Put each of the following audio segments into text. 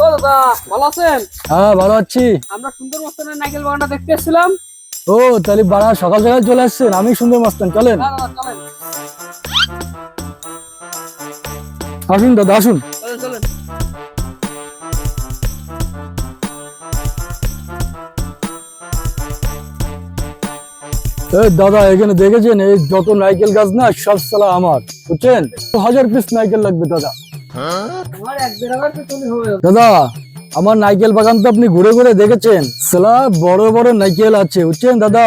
ও দাদা, ভালো আছেন? হ্যাঁ, ভালো আছি। আমরা সুন্দর মস্তানের নারকেল বাগানটা দেখতে এসেছিলাম। ও তাহলে বাড়া সকাল সকাল চলে আসছেন। আমি সুন্দর মাস্তান, চলেন। হ্যাঁ দাদা, চলেন আসুন দাদা, আসুন। চলেন চলেন। এই দাদা, এখানে দেখেছেন এই যত নারকেল গাছ না সব সালা আমার, বুঝছেন? 1000 পিস নারকেল লাগবে দাদা। আমার 1-1.5 তো চলে হবে। দাদা, আমার নারকেল বাগান তো আপনি ঘুরে ঘুরে দেখেছেন, সালা বড় বড় নারকেল আছে, বুঝছেন দাদা?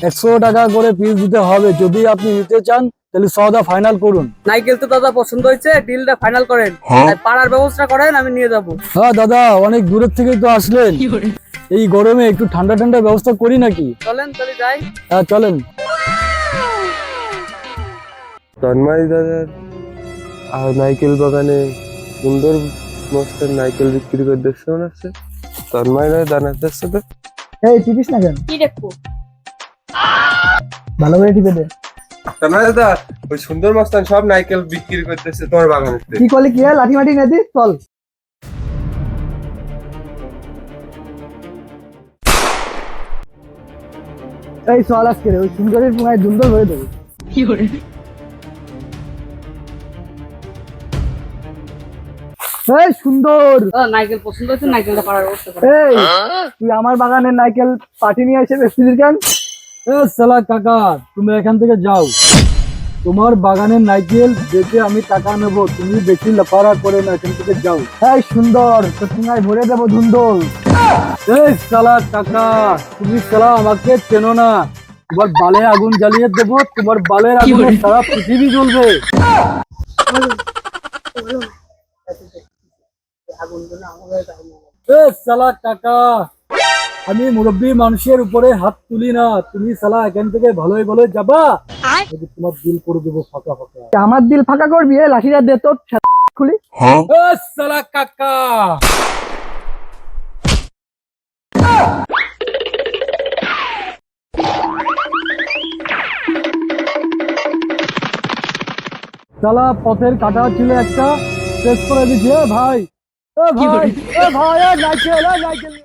100 টাকা করে পিস দিতে হবে। যদি আপনি নিতে চান তাহলে সওদা ফাইনাল করুন। নারকেল তো দাদা পছন্দ হয়েছে, ডিলটা ফাইনাল করেন। আর পাড়ার ব্যবস্থা করেন, আমি নিয়ে যাবো। হ্যাঁ দাদা, অনেক দূরের থেকে তো আসলেন, এই গরমে একটু ঠান্ডা ঠান্ডা ব্যবস্থা করি নাকি? চলেন চলে যাই। হ্যাঁ চলেন। তন্ময় দাদার নাইকেল বাগানে সুন্দর মস্তের নাইকেল বিক্রি করে দেখছে মনে হচ্ছে। তন্ময় দাদা দানাতে আসছে তো। এই টিপিস না কেন? কি দেখবো? ভালো করে টিপে দে। তন্ময় দাদা ওই সুন্দর মস্তান সব নাইকেল বিক্রি করতেছে তোমার বাগানে। কি করলে কি হয়? লাঠি মাটি না দি, চল। এই চল, আজকে ওই সুন্দরের পুঙ্গায় দুন্দর হয়ে দেবো। এই সুন্দর, দাদা নারকেল পছন্দ হয়েছে, নারকেলটা পাড়ার ব্যবস্থা করেন। এই তুই আমার বাগানের নারকেল পাটি নিয়ে এসে বেচছিস কেন? এ শালা কাকা, তুমি এখান থেকে যাও। তোমার বাগানের নারকেল বেচে আমি টাকা নেবো, তুমি বেশি লাফারা করে না, এখান থেকে যাও। এই সুন্দর, তো তোমায় ভরে দেবো ধুন্দল। এই শালা কাকা, তুমি শালা আমাকে চেনো না। তোমার বালে আগুন জ্বালিয়ে দেবো, তোমার বালের আগুনে সারা পৃথিবী জ্বলবে। এ শালা কাকা, আমি মুরব্বী মানুষের উপরে হাত তুলি না। তুমি শালা এখান থেকে ভালোই ভালোই যাবা, যদি তোমার দিল করে দেবো ফাঁকা ফাঁকা। আমার দিল ফাঁকা করবি? লাঠিটা দে তো খুলি। এ শালা কাকা, শালা পথের কাটা ছিল একটা, শেষ করে দিচ্ছে। ভাই, এ ভাই, এ ভাই, এ নাইকেল, এ নাইকেল।